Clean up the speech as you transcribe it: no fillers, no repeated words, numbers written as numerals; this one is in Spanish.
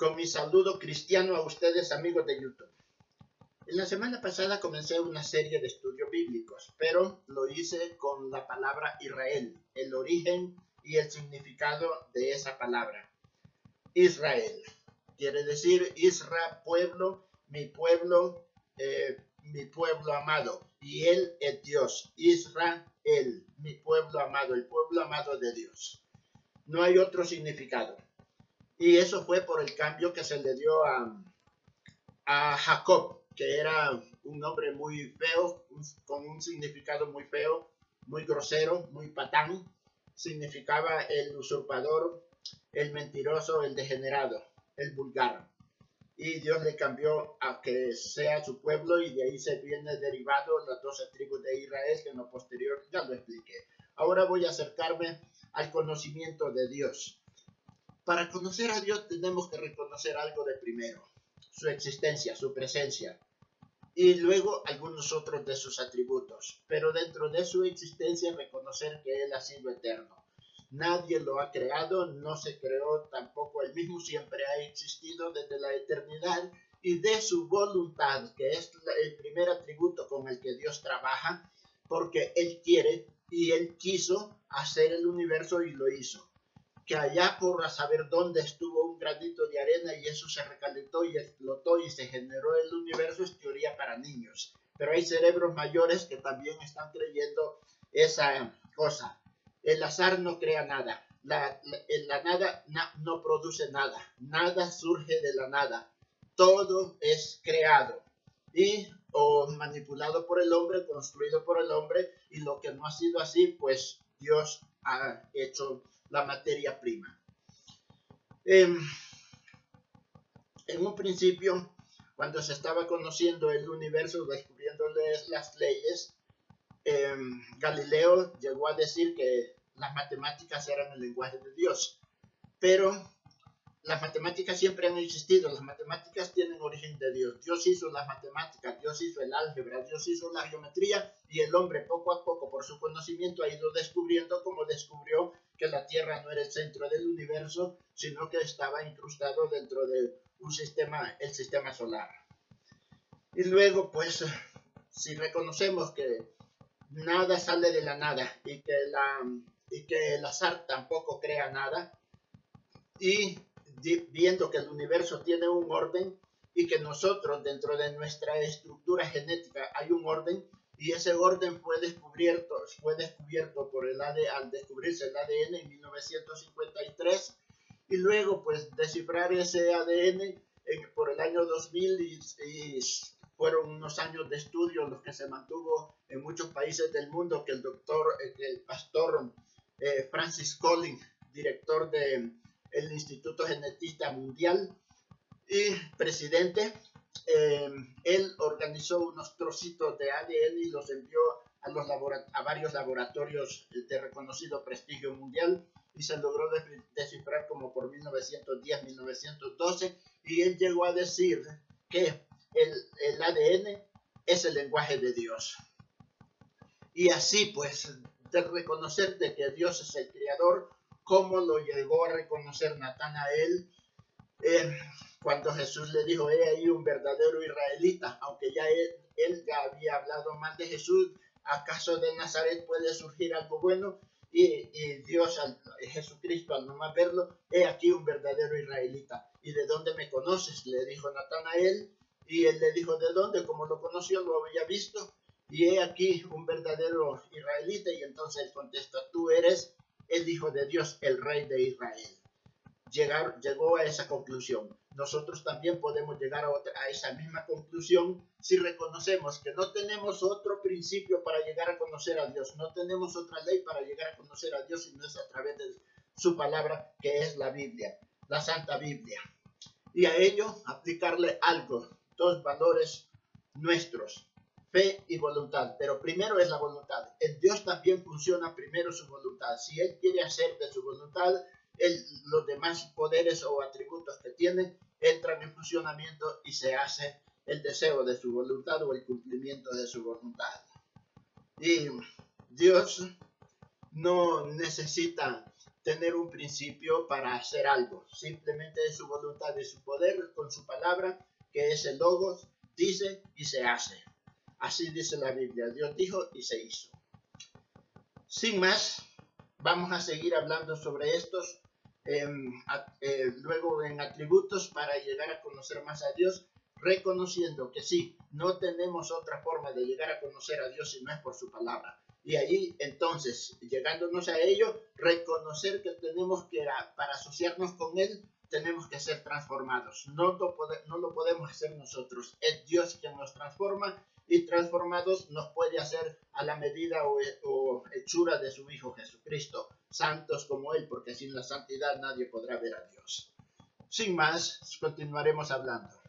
con mi saludo cristiano a ustedes, amigos de YouTube. En la semana pasada comencé una serie de estudios bíblicos, pero lo hice con la palabra Israel, el origen y el significado de esa palabra. Israel quiere decir Isra, pueblo, mi pueblo amado, y él es Dios. Israel, mi pueblo amado, el pueblo amado de Dios. No hay otro significado. Y eso fue por el cambio que se le dio a Jacob, que era un hombre muy feo, con un significado muy feo, muy grosero, muy patán. Significaba el usurpador, el mentiroso, el degenerado, el vulgar. Y Dios le cambió a que sea su pueblo, y de ahí se viene derivado las 12 tribus de Israel, que en lo posterior ya lo expliqué. Ahora voy a acercarme al conocimiento de Dios. Para conocer a Dios tenemos que reconocer algo de primero: su existencia, su presencia, y luego algunos otros de sus atributos. Pero dentro de su existencia reconocer que Él ha sido eterno. Nadie lo ha creado, no se creó tampoco Él mismo, siempre ha existido desde la eternidad, y de su voluntad, que es el primer atributo con el que Dios trabaja, porque Él quiere y Él quiso hacer el universo y lo hizo. Que allá por saber dónde estuvo un granito de arena y eso se recalentó y explotó y se generó el universo, es teoría para niños. Pero hay cerebros mayores que también están creyendo esa cosa. El azar no crea nada. La nada no produce nada. Nada surge de la nada. Todo es creado o manipulado por el hombre, construido por el hombre, y lo que no ha sido así, pues Dios ha hecho la materia prima. En un principio, cuando se estaba conociendo el universo, descubriéndoles las leyes, Galileo llegó a decir que las matemáticas eran el lenguaje de Dios. Pero las matemáticas siempre han existido, las matemáticas tienen origen de Dios. Dios hizo las matemáticas, Dios hizo el álgebra, Dios hizo la geometría, y el hombre poco a poco, por su conocimiento, ha ido descubriendo, como descubrió que la Tierra no era el centro del universo, sino que estaba incrustado dentro de un sistema, el sistema solar. Y luego, pues, si reconocemos que nada sale de la nada y que el azar tampoco crea nada, y viendo que el universo tiene un orden y que nosotros dentro de nuestra estructura genética hay un orden, y ese orden fue descubierto por al descubrirse el ADN en 1953, y luego pues descifrar ese ADN por el año 2000, y fueron unos años de estudio los que se mantuvo en muchos países del mundo, que el pastor Francis Collins, director de el Instituto Genetista Mundial y presidente, él organizó unos trocitos de ADN y los envió a varios laboratorios de reconocido prestigio mundial, y se logró descifrar como por 1910-1912, y él llegó a decir que el ADN es el lenguaje de Dios. Y así pues, de reconocer de que Dios es el creador, cómo lo llegó a reconocer Natanael cuando Jesús le dijo: he ahí un verdadero israelita, aunque ya él ya había hablado mal de Jesús. ¿Acaso de Nazaret puede surgir algo bueno? Y Dios, Jesucristo, al nomás verlo: he aquí un verdadero israelita. ¿Y de dónde me conoces?, le dijo Natanael. Y él le dijo: ¿de dónde? Como lo conoció, lo había visto. Y he aquí un verdadero israelita. Y entonces él contesta: tú eres el Hijo de Dios, el Rey de Israel. Llegó a esa conclusión. Nosotros también podemos llegar a esa misma conclusión si reconocemos que no tenemos otro principio para llegar a conocer a Dios, no tenemos otra ley para llegar a conocer a Dios, sino es a través de su palabra, que es la Biblia, la Santa Biblia. Y a ello aplicarle algo, dos valores nuestros: fe y voluntad. Pero primero es la voluntad. En Dios también funciona primero su voluntad. Si Él quiere hacer de su voluntad, los demás poderes o atributos que tiene entran en funcionamiento y se hace el deseo de su voluntad o el cumplimiento de su voluntad. Y Dios no necesita tener un principio para hacer algo. Simplemente es su voluntad y su poder con su palabra, que es el Logos, dice y se hace. Así dice la Biblia. Dios dijo y se hizo. Sin más, vamos a seguir hablando sobre estos luego en atributos para llegar a conocer más a Dios, reconociendo que sí, no tenemos otra forma de llegar a conocer a Dios si no es por su palabra. Y allí entonces, llegándonos a ello, reconocer que tenemos que, para asociarnos con Él, tenemos que ser transformados. No lo podemos hacer nosotros. Es Dios quien nos transforma, y transformados nos puede hacer a la medida o hechura de su Hijo Jesucristo, santos como Él, porque sin la santidad nadie podrá ver a Dios. Sin más, continuaremos hablando.